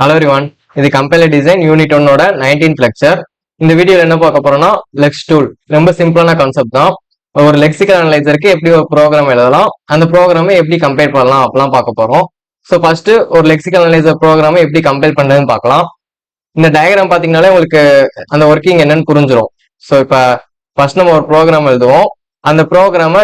Hello everyone, இது compiler design unit 1 19th lecture. இந்த வீடியோல என்ன பார்க்க போறோம்னா லெக்ஸ் டூல். ரொம்ப சிம்பிளான கான்செப்ட் தான். ஒரு லெக்சிக்கல் அனலைசருக்கு எப்படி ஒரு ப்ரோக்ராம் எழுதலாம், அந்த ப்ரோக்ராமை எப்படி கம்பைல் பண்ணலாம் அப்படிலாம் பார்க்க போறோம். ஸோ ஃபர்ஸ்ட் ஒரு லெக்சிக்கல் அனலைசர் ப்ரோக்ராமை எப்படி கம்பைல் பண்றதுன்னு பார்க்கலாம். இந்த டயக்ராம் பார்த்தீங்கன்னாலே உங்களுக்கு அந்த ஒர்க்கிங் என்னன்னு புரிஞ்சிடும். ஸோ இப்போ ஃபர்ஸ்ட் நம்ம ஒரு ப்ரோக்ராம் எழுதுவோம். அந்த ப்ரோக்ராமை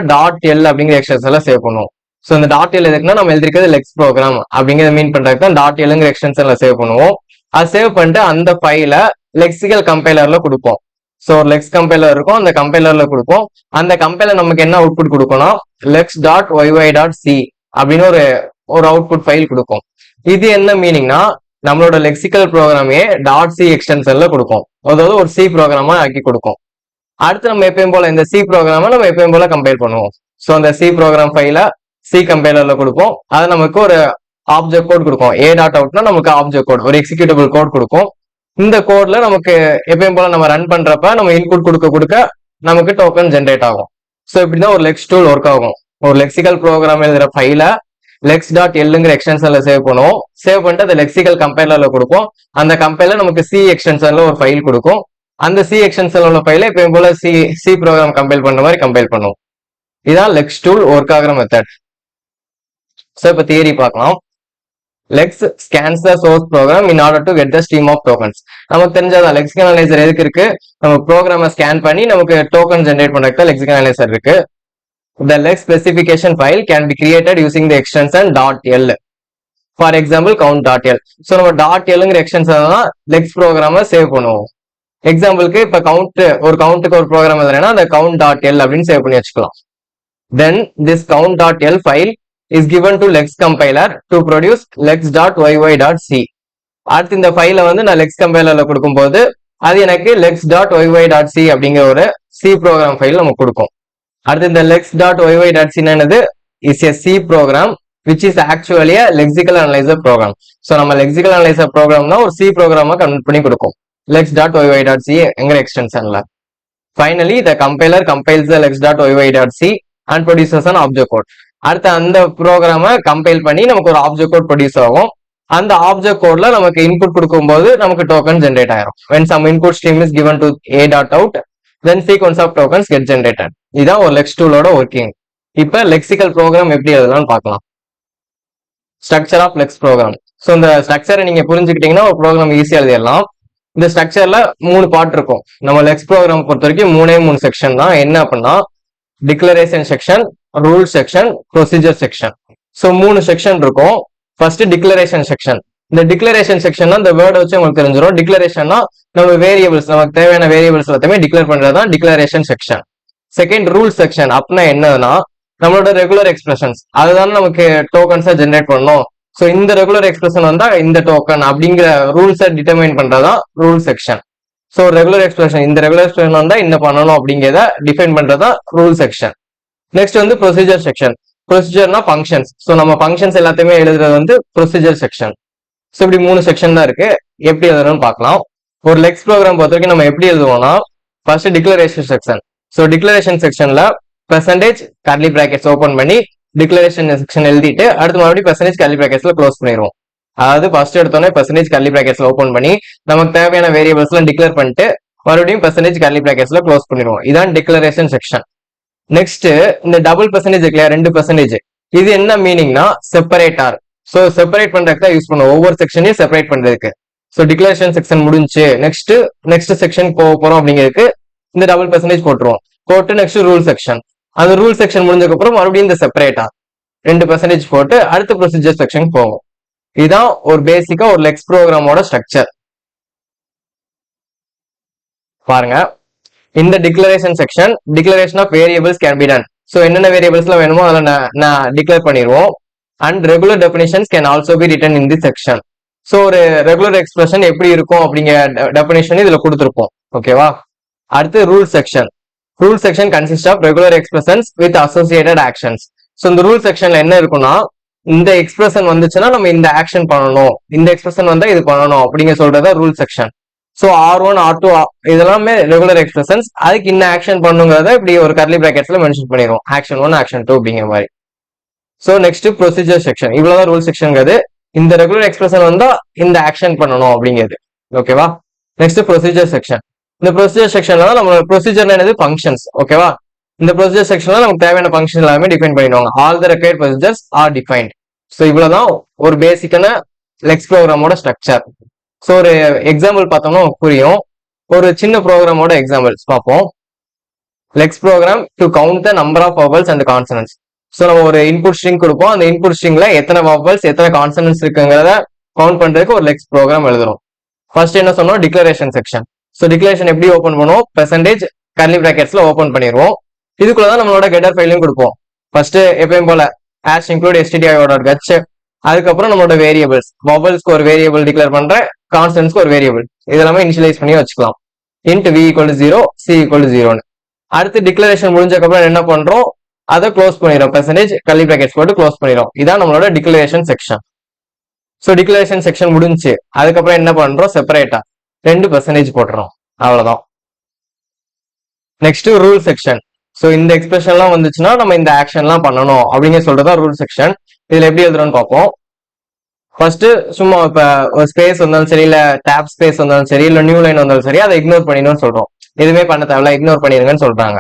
.l அப்படிங்கிற எக்ஸ்டென்ஷன்ல சேவ் பண்ணுவோம். ஸோ இந்த .l எதுக்குன்னா நம்ம எழுதிருக்கிறது லெக்ஸ் ப்ரோக்ராம் அப்படிங்கிறத மீன் பண்றதுக்கு தான் .lங்கிற எக்ஸ்டென்ஷன்ல சேவ் பண்ணுவோம். அது சேவ் பண்ணிட்டு அந்த ஃபைலை லெக்சிக்கல் கம்பைலர்ல கொடுப்போம். ஸோ ஒரு லெக்ஸ் கம்பைலர் இருக்கும், அந்த கம்பைலர்ல கொடுப்போம். அந்த கம்பைலர் நமக்கு என்ன அவுட்புட் கொடுக்கணும், lex.yy.c அப்படின்னு ஒரு அவுட்புட் ஃபைல் கொடுக்கும். இது என்ன மீனிங்னா நம்மளோட லெக்சிக்கல் ப்ரோக்ராமே .c எக்ஸ்டென்ஷன்ல கொடுக்கும், அதாவது ஒரு சி ப்ரோக்ராமா ஆக்கி கொடுக்கும். அடுத்து நம்ம எப்பயும் போல இந்த சி ப்ரோக்ராமை நம்ம எப்பயும் போல கம்பைல் பண்ணுவோம். ஸோ அந்த சி ப்ரோக்ராம் ஃபைலை சி கம்பைலர்ல கொடுப்போம். அது நமக்கு ஒரு ஆப்ஜெக்ட் கோட் கொடுக்கும். a.outனா நமக்கு ஆப்ஜெக்ட் கோட், ஒரு எக்ஸிக்யூட்டபிள் கோட் கொடுக்கும். இந்த கோட்ல நமக்கு எப்பயும் போல நம்ம ரன் பண்றப்ப நம்ம இன்புட் கொடுக்க நமக்கு டோக்கன் ஜென்ரேட் ஆகும். ஸோ இப்படிதான் ஒரு லெக்ஸ் டூல் ஒர்க் ஆகும். ஒரு லெக்சிக்கல் ப்ரோக்ராம் எழுதுற ஃபைல lex.lங்கிற எக்ஸ்டென்ஷன்ல சேவ் பண்ணுவோம். சேவ் பண்ணிட்டு அந்த லெக்சிக்கல் கம்பைலர்ல கொடுப்போம். அந்த கம்பைலர் நமக்கு சி எக்ஸ்டென்ஷன்ல ஒரு ஃபைல் கொடுக்கும். அந்த சி எக்ஸ்டென்ஷன்ல உள்ள ஃபைல எப்பயும் போல சி ப்ரோக்ராம் கம்பைல் பண்ற மாதிரி கம்பைல் பண்ணுவோம். இதான் லெக்ஸ் டூல் ஒர்க் ஆகிற மெத்தட். ஸோ இப்போ தியரி பார்க்கலாம். Lex scans the source program in order to get the stream of tokens. நமக்கு தெரிஞ்சதா லெக்சிக்கல் அனலைசர் எதுக்கு இருக்கு, நம்ம ப்ரோக்ராமை ஸ்கேன் பண்ணி நமக்கு டோக்கன் ஜென்ரேட் பண்றதுக்கு லெக்சிக்கல் அனலைசர் இருக்கு. The Lex specification file can be created using the extension .l. For example, count.l. So நம்ம .lங்கிற எக்ஸ்டென்ஷன் தான் லெக்ஸ் ப்ரோக்ராமை சேவ் பண்ணுவோம். எக்ஸாம்பிளுக்கு இப்ப கவுண்ட்டுக்கு ஒரு ப்ரோக்ராம் எழுதுறேன்னா அந்த count.l அப்படின்னு சேவ் பண்ணி வச்சுக்கலாம். Then this count.l file is given to lex compiler to produce lex.yy.c. அடுத்து இந்த ஃபைலை நான் லெக்ஸ் கம்பைலர்ல கொடுக்கும்போது அது எனக்கு lex.yy.c அப்படிங்கிற ஒரு சி ப்ரோக்ராம் ஃபைல் நமக்கு கொடுக்கும். அடுத்து இந்த lex.yy.c என்னது is a C program which is actually a lexical analyzer program. So நம்ம lexical analyzer program தான் ஒரு சி ப்ரோக்ராமா கன்வெர்ட் பண்ணி கொடுக்கும் lex.yy.c என்கிற எக்ஸ்டென்ஷன்ல. Finally, the compiler compiles the lex.yy.c and produces an object code. அடுத்து அந்த ப்ரோக்ராமை கம்பைல் பண்ணி நமக்கு ஒரு ஆப்ஜெக்ட் கோட் ப்ரொடியூஸ் ஆகும். அந்த ஆப்ஜெக்ட் கோட்ல நமக்கு இன்புட் கொடுக்கும்போது நமக்கு டோக்கன் ஜென்ரேட் ஆயிரும். when some input stream is given to a.out, then sequence of tokens get generated. இதான் ஒரு லெக்ஸ் டூலோட ஒர்க்கிங். இப்ப லெக்சிக்கல் ப்ரோக்ராம் எப்படி எழுதலாம்னு பார்க்கலாம். Structure of lex program. So இந்த ஸ்ட்ரக்சரை நீங்க புரிஞ்சுக்கிட்டீங்கன்னா ஒரு ப்ரோக்ராம் ஈஸியா எழுதிடலாம். இந்த ஸ்ட்ரக்சர்ல 3 பார்ட் இருக்கும். நம்ம லெக்ஸ் ப்ரோக்ராம் பொறுத்த வரைக்கும் 3 செக்ஷன் தான். என்ன அப்படின்னா declaration section, rule section, procedure section. So 3 section இருக்கும். First declaration section. இந்த டிக்ளரேஷன் செக்ஷன் இந்த வேர்டை வச்சு உங்களுக்கு தெரிஞ்சிடும். டிக்ளரேஷன்னா நம்ம வேரியபிள்ஸ், நமக்கு தேவையான வேரியபிள்ஸ் எல்லாத்தையுமே டிக்ளேர் பண்றதுதான் declaration section. Second rule section. அப்படின்னா என்னன்னா நம்மளோட ரெகுலர் எக்ஸ்பிரஷன்ஸ் அதுதான் நமக்கு டோக்கன்ஸா ஜென்ரேட் பண்ணணும். ஸோ இந்த ரெகுலர் எக்ஸ்பிரஷன் வந்தா இந்த டோக்கன் அப்படிங்கிற ரூல்ஸை டிட்டர்மைன் பண்றதுதான் rule section. So regular expression, இந்த ரெகுலர் எக்ஸ்பிரஷன் வந்தா என்ன பண்ணணும் அப்படிங்கிறத டிஃபைன் பண்றதா rule section. Next procedure section. ப்ரொசீஜர்னா ஃபங்க்ஷன்ஸ். ஸோ நம்ம ஃபங்க்ஷன்ஸ் எல்லாத்தையுமே எழுதுறது ப்ரொசீஜர் செக்ஷன். ஸோ இப்படி 3 செக்ஷன் தான் இருக்கு. எப்படி எழுதணும்னு பார்க்கலாம். ஒரு லெக்ஸ் ப்ரோக்ராம் பொறுத்த வரைக்கும் நம்ம எப்படி எழுதுவோம்னா first declaration section. So declaration செக்ஷன்ல பெர்சன்டேஜ் கர்லி பிராக்கெட்ஸ் ஓபன் பண்ணி டிக்ளரேஷன் செக்ஷன் எழுதிட்டு அடுத்து மறுபடியும் பெர்சன்டேஜ் கர்லி பிராக்கெட்ஸ்ல க்ளோஸ் பண்ணிடுவோம். அதாவது ஃபர்ஸ்ட் எடுத்தோன்னே பெர்சன்டேஜ் கர்லி பிராக்கெட்ஸ்ல ஓபன் பண்ணி நமக்கு தேவையான வேரியபிள்ஸ் எல்லாம் டிக்ளேர் பண்ணிட்டு மறுபடியும் பெர்சன்டேஜ் கர்லி பிராக்கெட்ஸ்ல க்ளோஸ் பண்ணிடுவோம். இதான் டிக்ளரேஷன் செக்ஷன். நெக்ஸ்ட் இந்த டபுள் பெர்சன்டேஜ் இருக்கு இல்லையா, 2%. இது என்ன மீனிங்னா செப்பரேட்டார். ஸோ செப்பரேட் பண்றதுக்கு தான் யூஸ் பண்ணுவோம், ஒவ்வொரு செக்ஷனையும் செப்பரேட் பண்றதுக்கு. ஸோ டிக்ளரேஷன் செக்ஷன் முடிஞ்சு நெக்ஸ்ட் செக்ஷன் போக போறோம் அப்படிங்கிறதுக்கு இந்த டபுள் பெர்சன்டேஜ் போட்டுருவோம். போட்டு நெக்ஸ்ட் ரூல் செக்ஷன். அந்த ரூல் செக்ஷன் முடிஞ்சதுக்கு அப்புறம் மறுபடியும் இந்த செப்பரேட்டார் 2% போட்டு அடுத்த ப்ரொசீஜர் செக்ஷன் போகும். இதுதான் ஒரு பேசிக்கா ஒரு லெக்ஸ் ப்ரோக்ராமோட ஸ்ட்ரக்சர். பாருங்க, இந்த declaration section declaration of variables can be done. So என்னென்ன வேரியபிள்ஸ்லாம் வேணுமோ அதில் நான் டிக்ளேர் பண்ணிடுவோம். And regular definitions can also be written in the section. So ஒரு ரெகுலர் எக்ஸ்பிரஷன் எப்படி இருக்கும் அப்படிங்கிற டெஃபினிஷன் இதுல கொடுத்துருப்போம். ஓகேவா. அடுத்து rule section. Rule section consist of regular expressions with associated actions. So இந்த ரூல் செக்ஷன்ல என்ன இருக்குன்னா இந்த எக்ஸ்பிரஷன் வந்துச்சுன்னா நம்ம இந்த ஆக்ஷன் பண்ணணும், இந்த எக்ஸ்பிரஷன் வந்தா இது பண்ணணும் அப்படிங்க சொல்றதா rule section. So R1 R2 இதெல்லாமே ரெகுலர் எக்ஸ்பிரஷன்ஸ். அதுக்கு இந்த ஆக்ஷன் பண்ணுங்கிறத இப்படி ஒரு கர்லி பிராக்கெட்ஸ்ல மென்ஷன் பண்ணிடுவோம், ஆக்ஷன் 1 ஆக்ஷன் 2 அப்படிங்கிற மாதிரி. So next procedure section. இவ்வளவுதான் ரூல் செக்ஷன்ங்கிறது. இந்த ரெகுலர் எக்ஸ்பிரஷன் வந்தா இந்த ஆக்ஷன் பண்ணணும் அப்படிங்கிறது. ஓகேவா? Next procedure section. இந்த ப்ரொசீஜர் செக்ஷன்ல தான் நம்ம ப்ரொசீஜர் என்னது ஃபங்க்ஷன்ஸ். ஓகேவா? இந்த ப்ரொசீஜர் செக்ஷன்ல நமக்கு தேவையான ஃபங்க்ஷன் எல்லாமே டிஃபைன் பண்ணிடுவாங்க. All the required procedures are defined. So இவ்வளவுதான் ஒரு பேசிக்கான லெக்ஸ் ப்ரோக்ராமோட ஸ்ட்ரக்சர். ஸோ ஒரு எக்ஸாம்பிள் பார்த்தோம்னா புரியும். ஒரு சின்ன ப்ரோக்ராமோட எக்ஸாம்பிள்ஸ் பார்ப்போம். Lex program to count the number of vowels and consonants. So நம்ம ஒரு இன்புட் ஸ்ட்ரிங் கொடுப்போம். அந்த இன்புட் ஸ்ட்ரிங்ல எத்தனை வவல்ஸ் எத்தனை கான்சனன்ட்ஸ் இருக்குங்கிறத கவுண்ட் பண்றதுக்கு ஒரு லெக்ஸ் ப்ரோக்ராம் எழுதுறோம். ஃபர்ஸ்ட் என்ன சொன்னோம்? Declaration section. ஸோ டிக்ளரேஷன் எப்படி ஓப்பன் பண்ணுவோம்? பெர்சன்டேஜ் கர்லி பிராக்கெட்ஸ்ல ஓப்பன் பண்ணிடுவோம். இதுக்குள்ளதான் நம்மளோட கெட்டர் ஃபைலையும் கொடுப்போம். ஃபர்ஸ்ட் எப்பயும் போல ஹாஷ் இன்க்ளூட் stdio.h. அதுக்கப்புறம் நம்மளோட வேரியபிள்ஸ், வவல்ஸ்க்கு ஒரு வேரியபிள் டிக்ளேர் பண்றேன், கான்ஸ்டன்ட்ஸ்க்கு ஒரு வேரியபிள், இதெல்லாமே இனிஷியலைஸ் பண்ணி வச்சுக்கலாம். Int v = 0, c = 0. அடுத்து டிக்ளரேஷன் முடிஞ்சக்கப்புறம் என்ன பண்றோம்? அதை க்ளோஸ் பண்ணிடும். பெர்சன்டேஜ் கர்லி பிராக்கெட்ஸ் போட்டு க்ளோஸ் பண்ணிடும். இதான் நம்மளோட declaration section. So declaration section முடிஞ்சு அதுக்கப்புறம் என்ன பண்றோம்? செப்பரேட்டா 2% போட்டுறோம். அவ்வளவுதான். Next rule section. ஸோ இந்த எக்ஸ்பிரஷன்லாம் வந்துச்சுன்னா நம்ம இந்த ஆக்ஷன்லாம் பண்ணணும் அப்படிங்க சொல்றதா ரூல் செக்ஷன். இதுல எப்படி எழுதுறோம்னு பார்ப்போம். ஃபர்ஸ்ட் சும்மா இப்ப ஒரு ஸ்பேஸ் வந்தாலும் சரி, இல்ல டேப் ஸ்பேஸ் வந்தாலும் சரி, இல்ல நியூ லைன் வந்தாலும் சரி, அதை இக்னோர் பண்ணிடணும்னு சொல்றோம். எதுவுமே பண்ண தேவையில்ல, இக்னோர் பண்ணிருங்கன்னு சொல்றாங்க.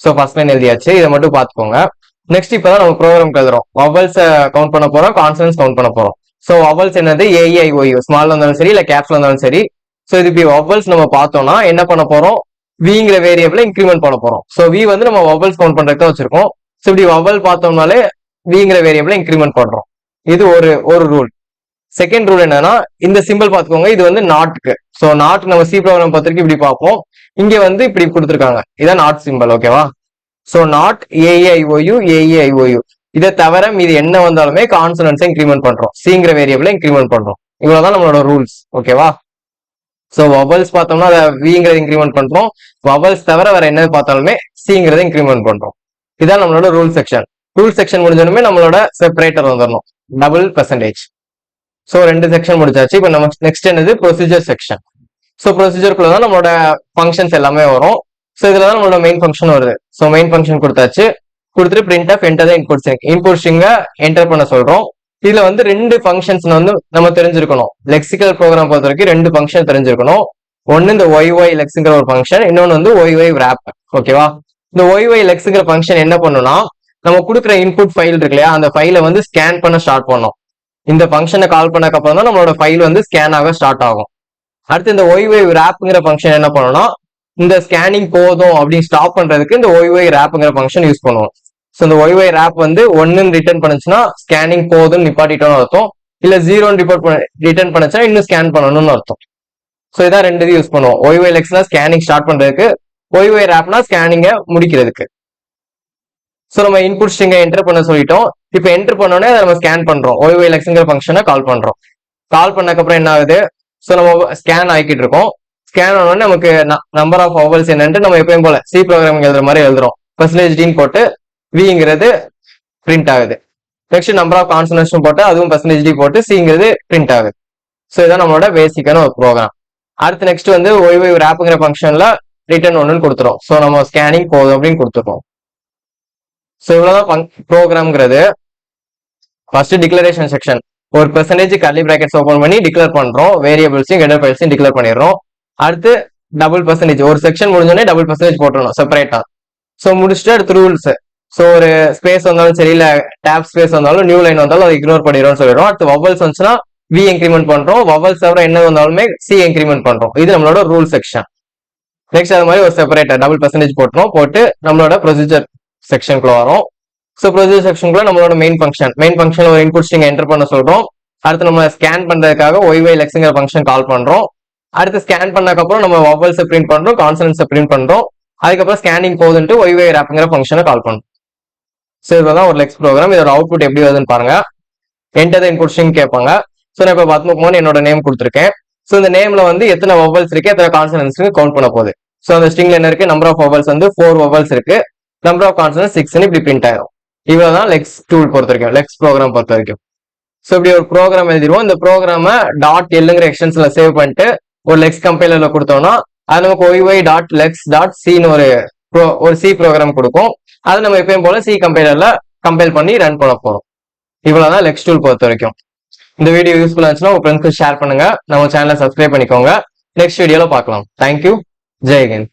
ஸோ ஃபர்ஸ்ட் லைன் எழுதியாச்சு. இதை மட்டும் பார்த்துக்கோங்க. நெக்ஸ்ட் இப்பதான் நம்ம ப்ரோக்ராம் எழுதுறோம். வவல்ஸ் கவுண்ட் பண்ண போறோம், கான்சனன்ட்ஸ் கவுண்ட் பண்ண போறோம். ஸோ வவல்ஸ் என்னது? AEIOU ஸ்மால் வந்தாலும் சரி, இல்ல கேப்ஸ்ல வந்தாலும் சரி. ஸோ இது இப்படி வவல்ஸ் நம்ம பார்த்தோம்னா என்ன பண்ண போறோம்? விங்கிற வேரியபிள இன்க்ரிமெண்ட் பண்ண போறோம். ஸோ வி வந்து நம்ம வவல்ஸ் கவுண்ட் பண்றதுக்கு தான் வச்சிருக்கோம். ஸோ இப்படி வவல் பார்த்தோம்னாலே விங்கிற வேரியபிள இன்க்ரிமெண்ட் பண்றோம். இது ஒரு ரூல். செகண்ட் ரூல் என்னன்னா, இந்த சிம்பிள் பாத்துக்கோங்க. இது வந்து நாட்க்கு. ஸோ நாட் நம்ம சி ப்ரோக்ராம் பொறுத்தவரைக்கும் இப்படி பார்ப்போம். இங்க வந்து இப்படி கொடுத்துருக்காங்க. இதான் நாட் சிம்பிள். ஓகேவா? So not AEIOU. இதை தவிர மீது என்ன வந்தாலுமே கான்சனன்ட்ஸை இன்க்ரிமெண்ட் பண்றோம், சிங்கிற வேரியபிள இன்க்ரிமெண்ட் பண்றோம். இவ்வளவுதான் நம்மளோட ரூல்ஸ். ஓகேவா? ஸோ வவல்ஸ் பார்த்தோம்னா அதை விங்கிறத இன்க்ரிமெண்ட் பண்றோம். வவல்ஸ் தவிர வேற என்ன பார்த்தாலுமே சிங்கிறத இன்க்ரிமெண்ட் பண்றோம். இதான் நம்மளோட ரூல் செக்ஷன். ரூல் செக்ஷன் முடிஞ்சோடனே நம்மளோட செப்பரேட்டர் வந்துடணும், டபுள் பெர்சன்டேஜ். ஸோ 2 செக்ஷன் முடிச்சாச்சு. இப்போ நம்ம நெக்ஸ்ட் என்னது? Procedure section. ஸோ ப்ரொசீஜருக்குள்ள தான் நம்மளோட ஃபங்க்ஷன்ஸ் எல்லாமே வரும். ஸோ இதுல தான் நம்மளோட மெயின் ஃபங்க்ஷன் வருது. ஸோ மெயின் ஃபங்க்ஷன் கொடுத்தாச்சு. கொடுத்துட்டு printf enter the input string. Input ஸ்ட்ரிங்கை என்டர் பண்ண சொல்றோம். இதுல வந்து 2 ஃபங்க்ஷன்ஸ் வந்து நம்ம தெரிஞ்சிருக்கணும். லெக்சிக்கல் ப்ரோக்ராம் பொறுத்த வரைக்கும் 2 ஃபங்க்ஷன் தெரிஞ்சிருக்கணும். ஒன்னு இந்த OY லெக்ஸ்ங்கிற ஒரு ஃபங்க்ஷன், இன்னொன்னு வந்து OY wrap. ஓகேவா? இந்த OY லெக்ஸ்ங்கிற ஃபங்க்ஷன் என்ன பண்ணுனா, நம்ம கொடுக்குற இன்புட் ஃபைல் இருக்கு இல்லையா, அந்த ஃபைலை வந்து ஸ்கேன் பண்ண ஸ்டார்ட் பண்ணோம். இந்த ஃபங்க்ஷனை கால் பண்ணக்கு அப்புறம் தான் நம்மளோட ஃபைல் வந்து ஸ்கேன் ஆக ஸ்டார்ட் ஆகும். அடுத்து இந்த OY wrapங்கிற ஃபங்க்ஷன் என்ன பண்ணணும்னா, இந்த ஸ்கேனிங் போதும் அப்படின்னு ஸ்டாப் பண்றதுக்கு இந்த OY wrapங்கிற ஃபங்க்ஷன் யூஸ் பண்ணுவோம். ஸோ இந்த OY wrap வந்து 1ன்னு ரிட்டர்ன் பண்ணுச்சுன்னா ஸ்கேனிங் போதும்னு நிப்பாட்டிட்டோம்னு அர்த்தம். இல்ல 0ன்னு ரிட்டர்ன் பண்ணுச்சுன்னா இன்னும் ஸ்கேன் பண்ணணும்னு அர்த்தம். ஸோ இதான் 2 இது யூஸ் பண்ணுவோம். OY லெக்ஸ்னா ஸ்கேனிங் ஸ்டார்ட் பண்றதுக்கு, OY wrapனா ஸ்கேனிங்கை முடிக்கிறதுக்கு. ஸோ நம்ம இன்புட் ஸ்ட்ரிங்கை என்டர் பண்ண சொல்லிட்டோம். இப்போ என்டர் பண்ணோடனே அதை நம்ம ஸ்கேன் பண்றோம். OY லெக்ஸ்ங்கிற ஃபங்க்ஷனை கால் பண்றோம். கால் பண்ணக்கப்புறம் என்ன ஆகுது? ஸோ நம்ம ஸ்கேன் ஆகிக்கிட்டு இருக்கோம். ஸ்கேன் ஆனோடனே நமக்கு நம்பர் ஆஃப் வவல்ஸ் என்னன்ட்டு நம்ம எப்பயும் போல சி ப்ரோக்ராமிங் எழுதுற மாதிரி எழுதுறோம். %d போட்டு விங்கிறது பிரிண்ட் ஆகுது. நெக்ஸ்ட் நம்பர் ஆஃப் கான்சனன்ட்ஸ் போட்டு அதுவும் %d போட்டு சிங்கிறது பிரிண்ட் ஆகுது. ஸோ இதான் நம்மளோட பேசிக்கான ஒரு ப்ரோக்ராம். அடுத்து நெக்ஸ்ட் வந்து OY wrapங்கிற ஃபங்க்ஷன்ல ரிட்டர்ன் 1ன்னு கொடுத்துரும். ஸோ நம்ம ஸ்கேனிங் போதும் அப்படின்னு கொடுத்துருக்கோம். ஸோ இவ்வளவுதான் ப்ரோக்ராம்ங்கிறது. First declaration section. ஒரு பெர்சன்டேஜ் கர்லி பிராக்கெட்ஸ் ஓபன் பண்ணி டிக்ளேர் பண்றோம். வேரியபிள்ஸையும் கெட்டர் ஃபைல்ஸையும் டிக்ளேர் பண்ணிடுறோம். அடுத்து டபுள் பெர்சன்டேஜ். ஒரு செக்ஷன் முடிஞ்சோடனே டபுள் பெர்சன்டேஜ் போட்டுறணும் செப்பரேட்டா. ஸோ முடிச்சுட்டு அடுத்து ரூல்ஸ். ஸோ ஒரு ஸ்பேஸ் வந்தாலும் சரி, இல்ல டேப் ஸ்பேஸ் வந்தாலும் நியூ லைன் வந்தாலும் அதை இக்னோர் பண்ணிடும்னு சொல்லிடுறோம். அடுத்து வவல்ஸ் வந்துச்சுன்னா வி இன்க்ரிமெண்ட் பண்றோம். வவல்ஸ் தவிர என்ன வந்தாலுமே சி இன்க்ரிமெண்ட் பண்றோம். இது நம்மளோட ரூல் செக்ஷன். நெக்ஸ்ட் அது மாதிரி ஒரு செப்பரேட்டர் டபுள் பெர்சன்டேஜ் போட்டுரும். போட்டு நம்மளோட ப்ரொசீஜர் செக்ஷனுக்குள்ள வரும். ஸோ ப்ரொசீஜர் செக்ஷனுக்குள்ள நம்மளோட மெயின் ஃபங்க்ஷன் ஒரு இன்புட் ஸ்ட்ரிங் என்டர் பண்ண சொல்றோம். அடுத்து நம்ம ஸ்கேன் பண்றதுக்காக OY லெக்ஸ்ங்கிற ஃபங்க்ஷன் கால் பண்றோம். அடுத்து ஸ்கேன் பண்ணக்கப்புறம் நம்ம வவல்ஸை பிரிண்ட் பண்றோம், கான்சனன்ட்ஸை பிரிண்ட் பண்றோம். அதுக்கப்புறம் ஸ்கேனிங் போகுதுன்ட்டு OY wrapங்கிற ஃபங்க்ஷனை கால் பண்றோம். ஸோ இதுதான் ஒரு லெக்ஸ் ப்ரோக்ராம். இதோட அவுட்புட் எப்படி வருதுன்னு பாருங்க. என்டர் த இன்புட் ஸ்ட்ரிங் கேட்பாங்க. ஸோ நான் இப்போ 13 என்னோட நேம் கொடுத்துருக்கேன். ஸோ இந்த நேம்ல வந்து எத்தனை வவல்ஸ் இருக்கு, எத்தனை கான்சனன்ட்ஸ் கவுண்ட் பண்ண போகுது. ஸோ அந்த ஸ்ட்ரிங்ல என்ன இருக்கு? நம்பர் ஆஃப் வவல்ஸ் வந்து 4 வவல்ஸ் இருக்கு. நம்பர் ஆஃப் கான்சனன்ட்ஸ் 6ன்னு இப்படி பிரிண்ட் ஆயிரும். இவ்வளவுதான் லெக்ஸ் டூல் பொறுத்த வரைக்கும், லெக்ஸ் ப்ரோக்ராம் பொறுத்த வரைக்கும். ஸோ இப்படி ஒரு ப்ரோக்ராம் எழுதிடுவோம். இந்த ப்ரோக்ராம .lங்கிற எக்ஸ்டென்ஷன்ல சேவ் பண்ணிட்டு ஒரு லெக்ஸ் கம்பைலர்ல கொடுத்தோம்னா அது நமக்கு OY.lex.cன்னு ஒரு சி ப்ரோக்ராம் கொடுக்கும். அது நம்ம எப்பயும் போல சி கம்பைலர்ல கம்பைல் பண்ணி ரன் பண்ண போறோம். இவ்வளவுதான் லெக்ஸ் டூல் பொறுத்த வரைக்கும். இந்த வீடியோ யூஸ்ஃபுல்லா இருந்துச்சுன்னா உங்க ஃப்ரெண்ட்ஸ்க்கு ஷேர் பண்ணுங்க. நம்ம சேனலை சப்ஸ்கிரைப் பண்ணிக்கோங்க. நெக்ஸ்ட் வீடியோல பார்க்கலாம். தேங்க்யூ. ஜெய் ஹிந்த்.